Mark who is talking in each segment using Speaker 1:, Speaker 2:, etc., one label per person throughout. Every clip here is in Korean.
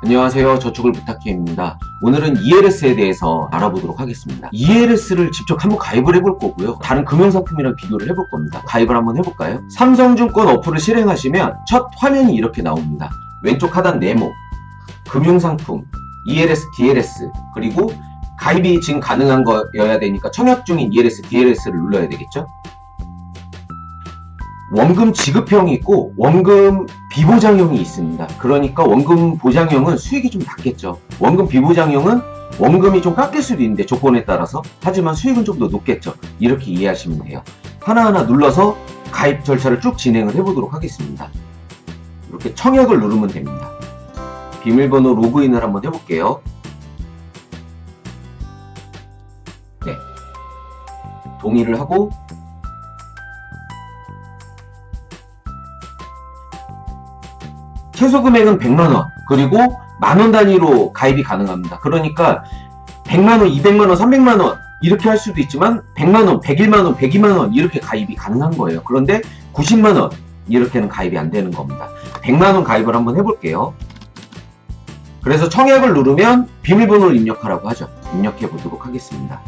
Speaker 1: 안녕하세요. 저축을 부탁해입니다. 오늘은 ELS에 대해서 알아보도록 하겠습니다. ELS를 직접 한번 가입을 해볼 거고요. 다른 금융상품이랑 비교를 해볼 겁니다. 가입을 한번 해볼까요? 삼성증권 어플을 실행하시면 첫 화면이 이렇게 나옵니다. 왼쪽 하단 네모, 금융상품, ELS, DLS, 그리고 가입이 지금 가능한 거여야 되니까 청약 중인 ELS, DLS를 눌러야 되겠죠? 원금 지급형이 있고 원금 비보장형이 있습니다. 그러니까 원금 보장형은 수익이 좀 낮겠죠. 원금 비보장형은 원금이 좀 깎일 수도 있는데 조건에 따라서, 하지만 수익은 좀 더 높겠죠. 이렇게 이해하시면 돼요. 하나하나 눌러서 가입 절차를 쭉 진행을 해보도록 하겠습니다. 이렇게 청약을 누르면 됩니다. 비밀번호 로그인을 한번 해볼게요. 네, 동의를 하고 최소 금액은 100만원, 그리고 만원 단위로 가입이 가능합니다. 그러니까 100만원, 200만원, 300만원 이렇게 할 수도 있지만 100만원, 101만원, 102만원 이렇게 가입이 가능한 거예요. 그런데 90만원 이렇게는 가입이 안 되는 겁니다. 100만원 가입을 한번 해볼게요. 그래서 청약을 누르면 비밀번호를 입력하라고 하죠. 입력해 보도록 하겠습니다.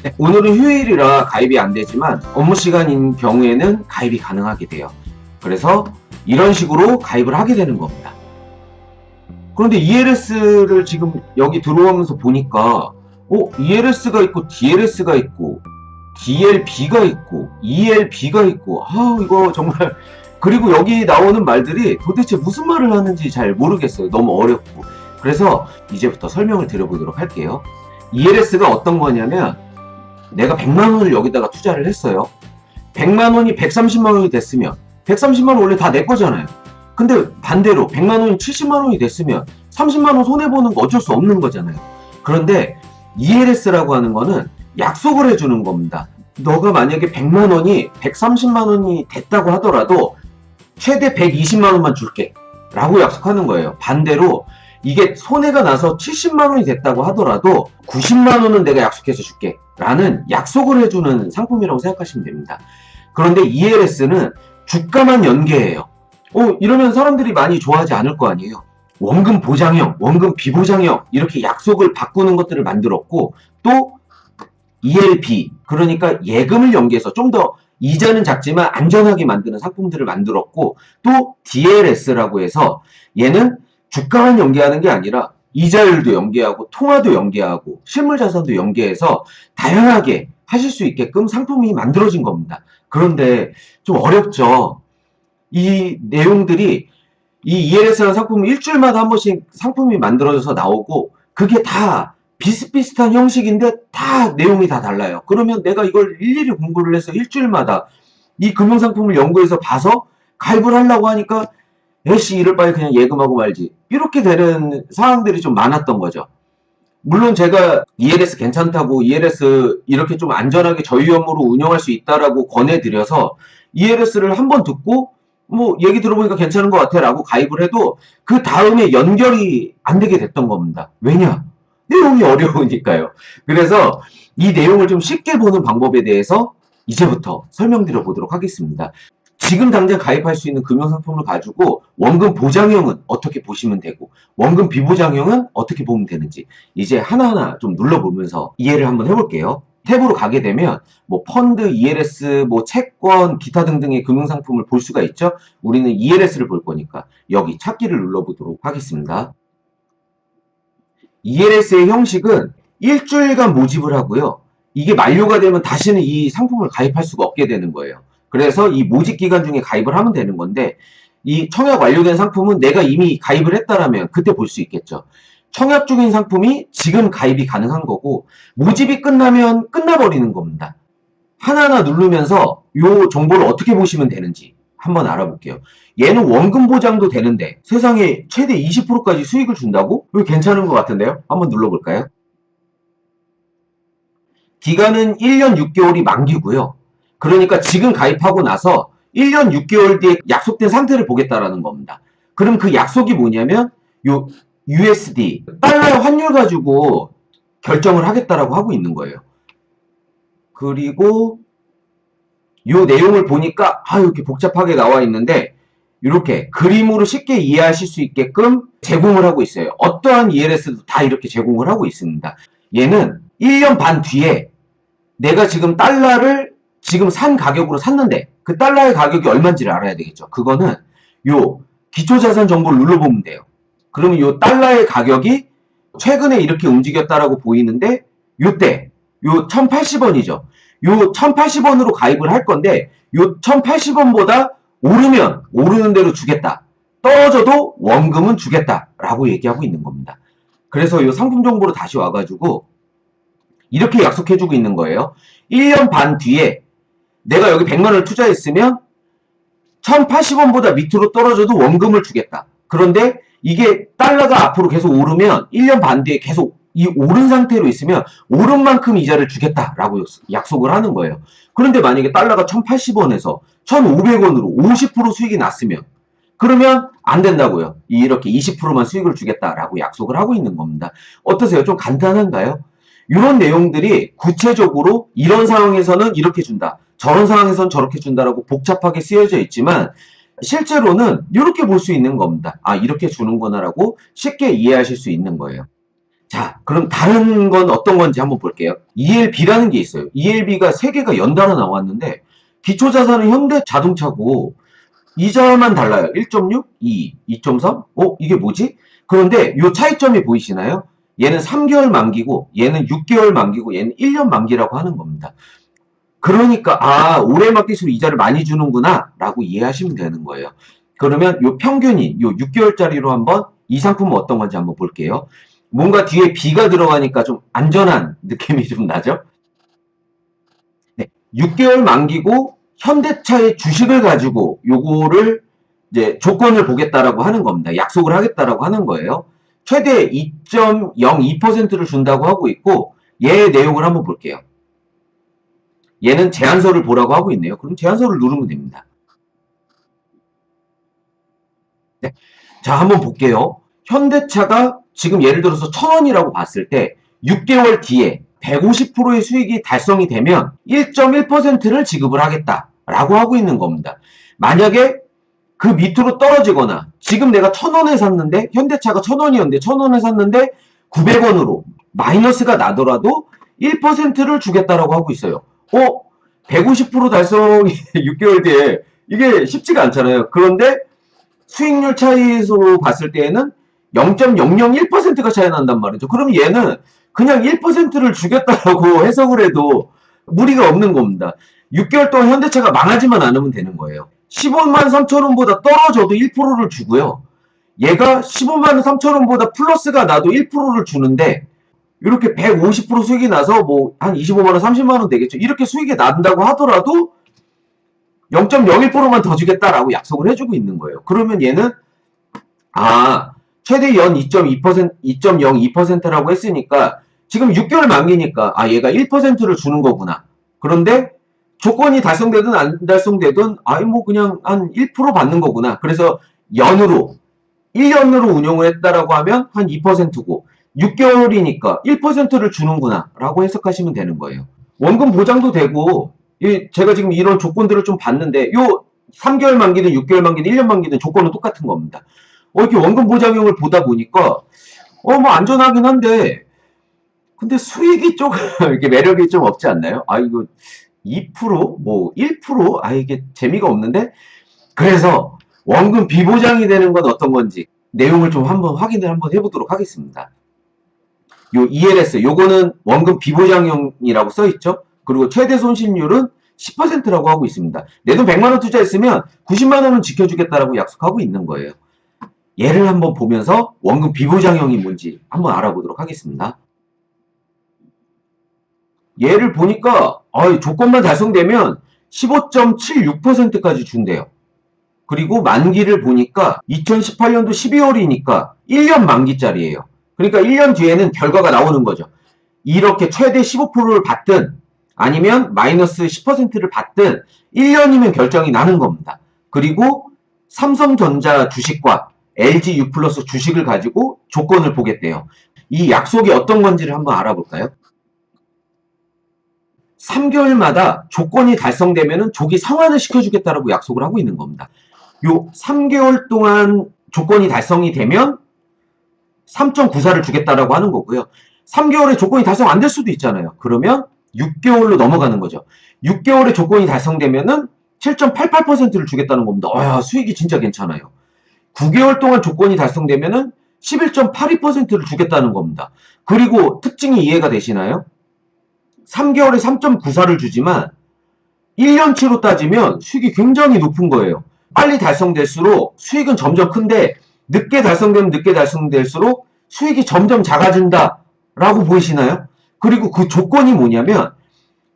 Speaker 1: 네, 오늘은 휴일이라 가입이 안 되지만 업무 시간인 경우에는 가입이 가능하게 돼요. 그래서 이런 식으로 가입을 하게 되는 겁니다. 그런데 ELS를 지금 여기 들어오면서 보니까 ELS가 있고 DLS가 있고 DLB가 있고 ELB가 있고 이거 정말, 그리고 여기 나오는 말들이 도대체 무슨 말을 하는지 잘 모르겠어요. 너무 어렵고. 그래서 이제부터 설명을 드려보도록 할게요. ELS가 어떤 거냐면, 내가 100만원을 여기다가 투자를 했어요. 100만원이 130만원이 됐으면 130만원 원래 다 내 거잖아요. 근데 반대로 100만원이 70만원이 됐으면 30만원 손해보는 거 어쩔 수 없는 거잖아요. 그런데 ELS라고 하는 거는 약속을 해주는 겁니다. 너가 만약에 100만원이 130만원이 됐다고 하더라도 최대 120만원만 줄게 라고 약속하는 거예요. 반대로 이게 손해가 나서 70만원이 됐다고 하더라도 90만원은 내가 약속해서 줄게 라는 약속을 해주는 상품이라고 생각하시면 됩니다. 그런데 ELS는 주가만 연계해요. 이러면 사람들이 많이 좋아하지 않을 거 아니에요. 원금 보장형, 원금 비보장형 이렇게 약속을 바꾸는 것들을 만들었고, 또 ELB, 그러니까 예금을 연계해서 좀 더 이자는 작지만 안전하게 만드는 상품들을 만들었고, 또 DLS라고 해서 얘는 주가만 연계하는 게 아니라 이자율도 연계하고 통화도 연계하고 실물자산도 연계해서 다양하게 하실 수 있게끔 상품이 만들어진 겁니다. 그런데 좀 어렵죠. 이 내용들이, 이 ELS라는 상품은 일주일마다 한 번씩 상품이 만들어져서 나오고, 그게 다 비슷비슷한 형식인데 다 내용이 다 달라요. 그러면 내가 이걸 일일이 공부를 해서 일주일마다 이 금융상품을 연구해서 봐서 가입을 하려고 하니까 애씨 이럴 바에 그냥 예금하고 말지, 이렇게 되는 상황들이 좀 많았던 거죠. 물론 제가 ELS 괜찮다고, ELS 이렇게 좀 안전하게 저위험으로 운영할 수 있다라고 권해드려서 ELS를 한번 듣고 얘기 들어보니까 괜찮은 것 같아 라고 가입을 해도 그 다음에 연결이 안 되게 됐던 겁니다. 왜냐? 내용이 어려우니까요. 그래서 이 내용을 좀 쉽게 보는 방법에 대해서 이제부터 설명드려 보도록 하겠습니다. 지금 당장 가입할 수 있는 금융상품을 가지고 원금 보장형은 어떻게 보시면 되고 원금 비보장형은 어떻게 보면 되는지 이제 하나하나 좀 눌러보면서 이해를 한번 해볼게요. 탭으로 가게 되면 펀드, ELS, 채권, 기타 등등의 금융상품을 볼 수가 있죠. 우리는 ELS를 볼 거니까 여기 찾기를 눌러보도록 하겠습니다. ELS의 형식은 일주일간 모집을 하고요. 이게 만료가 되면 다시는 이 상품을 가입할 수가 없게 되는 거예요. 그래서 이 모집 기간 중에 가입을 하면 되는 건데, 이 청약 완료된 상품은 내가 이미 가입을 했다라면 그때 볼 수 있겠죠. 청약 중인 상품이 지금 가입이 가능한 거고, 모집이 끝나면 끝나버리는 겁니다. 하나하나 누르면서 이 정보를 어떻게 보시면 되는지 한번 알아볼게요. 얘는 원금 보장도 되는데 세상에 최대 20%까지 수익을 준다고? 이거 괜찮은 것 같은데요? 한번 눌러볼까요? 기간은 1년 6개월이 만기고요. 그러니까 지금 가입하고 나서 1년 6개월 뒤에 약속된 상태를 보겠다라는 겁니다. 그럼 그 약속이 뭐냐면 요 USD, 달러 환율 가지고 결정을 하겠다라고 하고 있는 거예요. 그리고 요 내용을 보니까 이렇게 복잡하게 나와 있는데, 이렇게 그림으로 쉽게 이해하실 수 있게끔 제공을 하고 있어요. 어떠한 ELS도 다 이렇게 제공을 하고 있습니다. 얘는 1년 반 뒤에 내가 지금 달러를 지금 산 가격으로 샀는데 그 달러의 가격이 얼마인지를 알아야 되겠죠. 그거는 요 기초자산 정보를 눌러보면 돼요. 그러면 요 달러의 가격이 최근에 이렇게 움직였다라고 보이는데 요때 요 1080원이죠. 요 1080원으로 가입을 할 건데 요 1080원보다 오르면 오르는 대로 주겠다. 떨어져도 원금은 주겠다라고 얘기하고 있는 겁니다. 그래서 요 상품 정보로 다시 와가지고 이렇게 약속해주고 있는 거예요. 1년 반 뒤에 내가 여기 100만원을 투자했으면 1080원보다 밑으로 떨어져도 원금을 주겠다. 그런데 이게 달러가 앞으로 계속 오르면 1년 반 뒤에 계속 이 오른 상태로 있으면 오른 만큼 이자를 주겠다라고 약속을 하는 거예요. 그런데 만약에 달러가 1080원에서 1500원으로 50% 수익이 났으면 그러면 안 된다고요. 이렇게 20%만 수익을 주겠다라고 약속을 하고 있는 겁니다. 어떠세요? 좀 간단한가요? 이런 내용들이 구체적으로 이런 상황에서는 이렇게 준다. 저런 상황에서는 저렇게 준다라고 복잡하게 쓰여져 있지만 실제로는 이렇게 볼 수 있는 겁니다. 아, 이렇게 주는구나라고 쉽게 이해하실 수 있는 거예요. 자, 그럼 다른 건 어떤 건지 한번 볼게요. ELB라는 게 있어요. ELB가 3개가 연달아 나왔는데 기초자산은 현대자동차고 이자만 달라요. 1.6, 2, 2.3? 이게 뭐지? 그런데 이 차이점이 보이시나요? 얘는 3개월 만기고 얘는 6개월 만기고 얘는 1년 만기라고 하는 겁니다. 그러니까 아, 올해 만기수로 이자를 많이 주는구나 라고 이해하시면 되는 거예요. 그러면 요 평균이 요 6개월짜리로 한번 이 상품은 어떤 건지 한번 볼게요. 뭔가 뒤에 B가 들어가니까 좀 안전한 느낌이 좀 나죠? 네, 6개월 만기고 현대차의 주식을 가지고 요거를 이제 조건을 보겠다라고 하는 겁니다. 약속을 하겠다라고 하는 거예요. 최대 2.02%를 준다고 하고 있고 얘의 내용을 한번 볼게요. 얘는 제안서를 보라고 하고 있네요. 그럼 제안서를 누르면 됩니다. 네. 자, 한번 볼게요. 현대차가 지금 예를 들어서 1000원이라고 봤을 때 6개월 뒤에 150%의 수익이 달성이 되면 1.1%를 지급을 하겠다라고 하고 있는 겁니다. 만약에 그 밑으로 떨어지거나 지금 내가 1000원에 샀는데 현대차가 1000원이었는데 1000원에 샀는데 900원으로 마이너스가 나더라도 1%를 주겠다라고 하고 있어요. 150% 달성이 6개월 뒤에 이게 쉽지가 않잖아요. 그런데 수익률 차이로 봤을 때에는 0.001%가 차이 난단 말이죠. 그럼 얘는 그냥 1%를 주겠다라고 해석을 해도 무리가 없는 겁니다. 6개월 동안 현대차가 망하지만 않으면 되는 거예요. 15만 3천원보다 떨어져도 1%를 주고요. 얘가 15만 3천원보다 플러스가 나도 1%를 주는데 이렇게 150% 수익이 나서 뭐 한 25만원 30만원 되겠죠. 이렇게 수익이 난다고 하더라도 0.01%만 더 주겠다라고 약속을 해주고 있는 거예요. 그러면 얘는 최대 연 2.2%, 2.02%라고 했으니까 지금 6개월 만기니까 얘가 1%를 주는 거구나. 그런데 조건이 달성되든 안 달성되든 뭐 그냥 한 1% 받는 거구나. 그래서 연으로 1년으로 운용을 했다라고 하면 한 2%고 6개월이니까 1%를 주는구나 라고 해석하시면 되는 거예요. 원금 보장도 되고 제가 지금 이런 조건들을 좀 봤는데 요 3개월 만기든 6개월 만기든 1년 만기든 조건은 똑같은 겁니다. 이렇게 원금 보장형을 보다 보니까 뭐 안전하긴 한데 근데 수익이 조금 이렇게 매력이 좀 없지 않나요? 이거 2%? 뭐 1%? 이게 재미가 없는데 그래서 원금 비보장이 되는 건 어떤 건지 내용을 좀 한번 확인을 한번 해보도록 하겠습니다. 요 ELS 요거는 원금 비보장형이라고 써있죠. 그리고 최대 손실률은 10%라고 하고 있습니다. 내 돈 100만원 투자했으면 90만원은 지켜주겠다라고 약속하고 있는 거예요. 얘를 한번 보면서 원금 비보장형이 뭔지 한번 알아보도록 하겠습니다. 얘를 보니까 조건만 달성되면 15.76%까지 준대요. 그리고 만기를 보니까 2018년도 12월이니까 1년 만기짜리예요. 그러니까 1년 뒤에는 결과가 나오는 거죠. 이렇게 최대 15%를 받든 아니면 마이너스 10%를 받든 1년이면 결정이 나는 겁니다. 그리고 삼성전자 주식과 LG U+ 주식을 가지고 조건을 보겠대요. 이 약속이 어떤 건지를 한번 알아볼까요? 3개월마다 조건이 달성되면 조기 상환을 시켜주겠다라고 약속을 하고 있는 겁니다. 요 3개월 동안 조건이 달성이 되면 3.94를 주겠다라고 하는 거고요. 3개월에 조건이 달성 안 될 수도 있잖아요. 그러면 6개월로 넘어가는 거죠. 6개월에 조건이 달성되면은 7.88%를 주겠다는 겁니다. 와, 수익이 진짜 괜찮아요. 9개월 동안 조건이 달성되면은 11.82%를 주겠다는 겁니다. 그리고 특징이 이해가 되시나요? 3개월에 3.94를 주지만 1년치로 따지면 수익이 굉장히 높은 거예요. 빨리 달성될수록 수익은 점점 큰데 늦게 달성되면 늦게 달성될수록 수익이 점점 작아진다 라고 보이시나요? 그리고 그 조건이 뭐냐면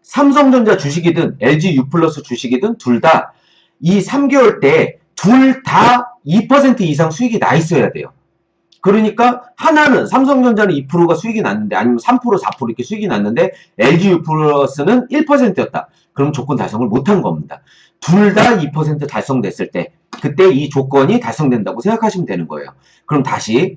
Speaker 1: 삼성전자 주식이든 LG U+ 주식이든 둘 다 이 3개월 때 둘 다 2% 이상 수익이 나 있어야 돼요. 그러니까 하나는 삼성전자는 2%가 수익이 났는데 아니면 3% 4% 이렇게 수익이 났는데 LG U+는 1%였다. 그럼 조건 달성을 못한 겁니다. 둘 다 2% 달성됐을 때 그때 이 조건이 달성된다고 생각하시면 되는 거예요. 그럼 다시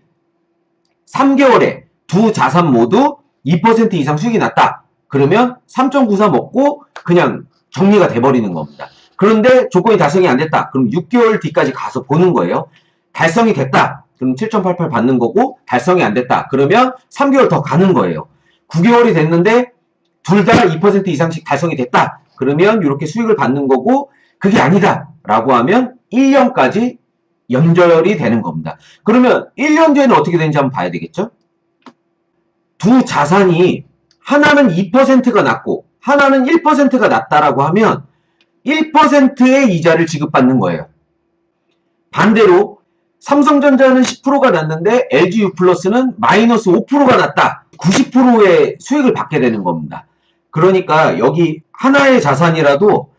Speaker 1: 3개월에 두 자산 모두 2% 이상 수익이 났다. 그러면 3.94 먹고 그냥 정리가 돼버리는 겁니다. 그런데 조건이 달성이 안 됐다. 그럼 6개월 뒤까지 가서 보는 거예요. 달성이 됐다. 그럼 7.88 받는 거고 달성이 안 됐다. 그러면 3개월 더 가는 거예요. 9개월이 됐는데 둘 다 2% 이상씩 달성이 됐다. 그러면 이렇게 수익을 받는 거고 그게 아니다 라고 하면 1년까지 연결이 되는 겁니다. 그러면 1년 뒤에는 어떻게 되는지 한번 봐야 되겠죠? 두 자산이 하나는 2%가 낮고 하나는 1%가 낮다라고 하면 1%의 이자를 지급받는 거예요. 반대로 삼성전자는 10%가 낮는데 LG U+는 마이너스 5%가 낮다. 90%의 수익을 받게 되는 겁니다. 그러니까 여기 하나의 자산이라도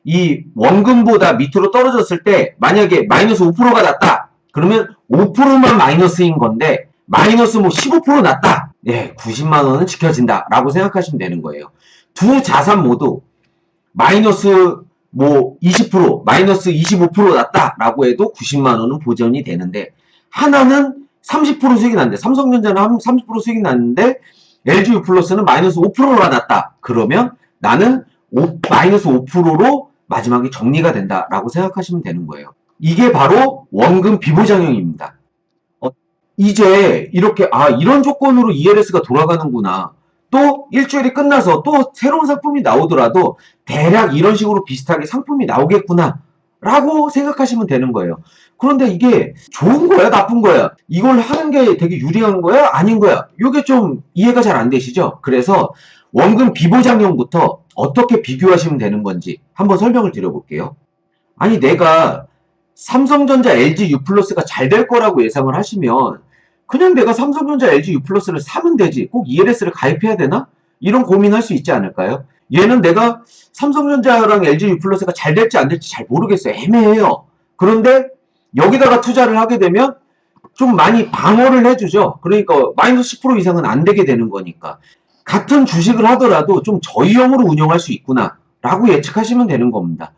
Speaker 1: 이 원금보다 밑으로 떨어졌을 때 만약에 마이너스 5%가 났다. 그러면 5%만 마이너스인 건데 마이너스 뭐 15% 났다. 네, 90만 원은 지켜진다 라고 생각하시면 되는 거예요. 두 자산 모두 마이너스 뭐 20%, 마이너스 25% 났다라고 해도 90만 원은 보전이 되는데 하나는 30% 수익이 났는데 삼성전자는 30% 수익이 났는데 LG U+는 마이너스 5%가 났다. 그러면 나는 마이너스 5%로 마지막에 정리가 된다라고 생각하시면 되는 거예요. 이게 바로 원금 비보장형입니다. 이제 이렇게 이런 조건으로 ELS가 돌아가는구나. 또 일주일이 끝나서 또 새로운 상품이 나오더라도 대략 이런 식으로 비슷하게 상품이 나오겠구나 라고 생각하시면 되는 거예요. 그런데 이게 좋은 거야 나쁜 거야? 이걸 하는 게 되게 유리한 거야 아닌 거야? 이게 좀 이해가 잘 안 되시죠? 그래서 원금 비보장형부터 어떻게 비교하시면 되는 건지 한번 설명을 드려볼게요. 아니 내가 삼성전자 LG U+가 잘 될 거라고 예상을 하시면 그냥 내가 삼성전자 LG U+를 사면 되지 꼭 ELS를 가입해야 되나? 이런 고민할 수 있지 않을까요? 얘는 내가 삼성전자랑 LG U+가 잘 될지 안 될지 잘 모르겠어요. 애매해요. 그런데 여기다가 투자를 하게 되면 좀 많이 방어를 해주죠. 그러니까 마이너스 10% 이상은 안 되게 되는 거니까. 같은 주식을 하더라도 좀 저위험으로 운영할 수 있구나 라고 예측하시면 되는 겁니다.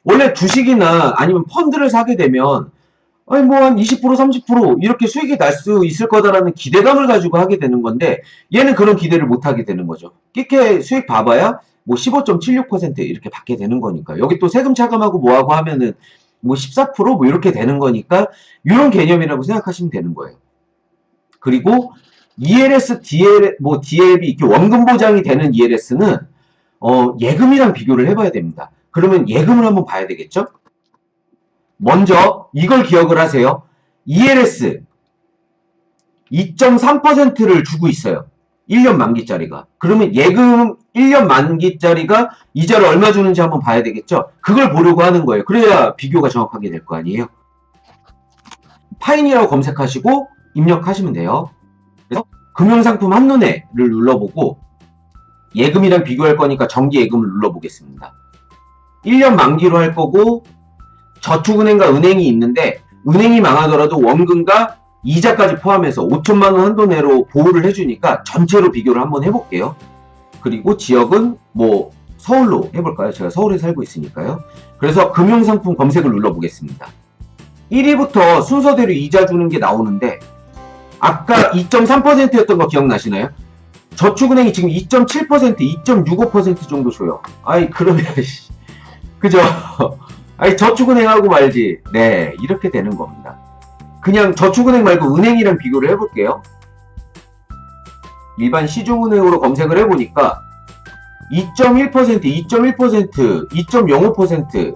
Speaker 1: 원래 주식이나 아니면 펀드를 사게 되면 뭐 한 20% 30% 이렇게 수익이 날 수 있을 거다라는 기대감을 가지고 하게 되는 건데 얘는 그런 기대를 못 하게 되는 거죠. 끼케 수익 봐봐야 뭐 15.76% 이렇게 받게 되는 거니까 여기 또 세금 차감하고 뭐하고 하면은 뭐 14% 이렇게 되는 거니까 이런 개념이라고 생각하시면 되는 거예요. 그리고 ELS, DLB 이렇게 원금 보장이 되는 ELS는 예금이랑 비교를 해봐야 됩니다. 그러면 예금을 한번 봐야 되겠죠? 먼저 이걸 기억을 하세요. ELS 2.3%를 주고 있어요. 1년 만기짜리가. 그러면 예금 1년 만기짜리가 이자를 얼마 주는지 한번 봐야 되겠죠? 그걸 보려고 하는 거예요. 그래야 비교가 정확하게 될 거 아니에요? 파인이라고 검색하시고 입력하시면 돼요. 그래서 금융상품 한눈에를 눌러보고 예금이랑 비교할 거니까 정기예금을 눌러보겠습니다. 1년 만기로 할 거고 저축은행과 은행이 있는데 은행이 망하더라도 원금과 이자까지 포함해서 5천만 원 한도 내로 보호를 해주니까 전체로 비교를 한번 해볼게요. 그리고 지역은 뭐 서울로 해볼까요? 제가 서울에 살고 있으니까요. 그래서 금융상품 검색을 눌러보겠습니다. 1위부터 순서대로 이자 주는 게 나오는데 아까 2.3%였던 거 기억나시나요? 저축은행이 지금 2.7%, 2.65% 정도 줘요. 그러면 그죠? 아니, 저축은행하고 말지. 네, 이렇게 되는 겁니다. 그냥 저축은행 말고 은행이랑 비교를 해볼게요. 일반 시중은행으로 검색을 해보니까 2.1%, 2.1%, 2.05%,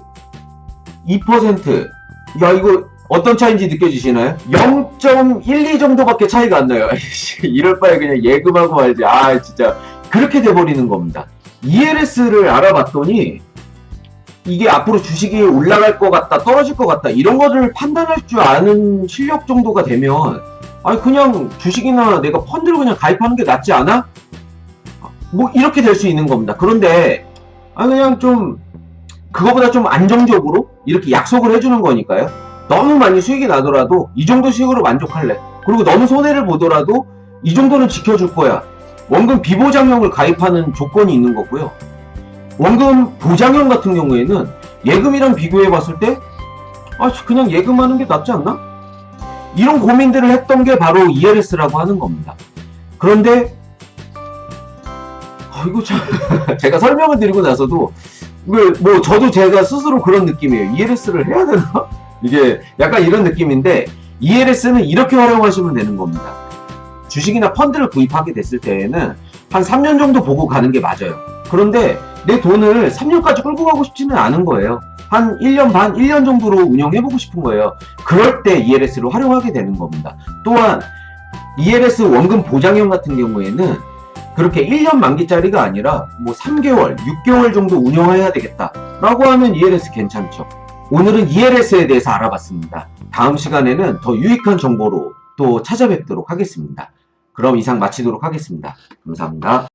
Speaker 1: 2%. 야, 이거 어떤 차이인지 느껴지시나요? 0.12 정도밖에 차이가 안 나요. 이럴 바에 그냥 예금하고 말지. 아, 진짜. 그렇게 돼버리는 겁니다. ELS를 알아봤더니 이게 앞으로 주식이 올라갈 것 같다, 떨어질 것 같다, 이런 거를 판단할 줄 아는 실력 정도가 되면, 아니, 그냥 주식이나 내가 펀드를 그냥 가입하는 게 낫지 않아? 뭐, 이렇게 될 수 있는 겁니다. 그런데, 그냥 좀, 그거보다 좀 안정적으로 이렇게 약속을 해주는 거니까요. 너무 많이 수익이 나더라도 이 정도 수익으로 만족할래. 그리고 너무 손해를 보더라도 이 정도는 지켜줄 거야. 원금 비보장형을 가입하는 조건이 있는 거고요. 원금 보장형 같은 경우에는 예금이랑 비교해 봤을 때 그냥 예금하는 게 낫지 않나? 이런 고민들을 했던 게 바로 ELS라고 하는 겁니다. 그런데 이거 참 제가 설명을 드리고 나서도 뭐 저도 제가 스스로 그런 느낌이에요. ELS를 해야 되나? 이게 약간 이런 느낌인데, ELS는 이렇게 활용하시면 되는 겁니다. 주식이나 펀드를 구입하게 됐을 때에는 한 3년 정도 보고 가는 게 맞아요. 그런데 내 돈을 3년까지 끌고 가고 싶지는 않은 거예요. 한 1년 반, 1년 정도로 운영해보고 싶은 거예요. 그럴 때 ELS를 활용하게 되는 겁니다. 또한 ELS 원금 보장형 같은 경우에는 그렇게 1년 만기짜리가 아니라 뭐 3개월, 6개월 정도 운영해야 되겠다 라고 하면 ELS 괜찮죠. 오늘은 ELS에 대해서 알아봤습니다. 다음 시간에는 더 유익한 정보로 또 찾아뵙도록 하겠습니다. 그럼 이상 마치도록 하겠습니다. 감사합니다.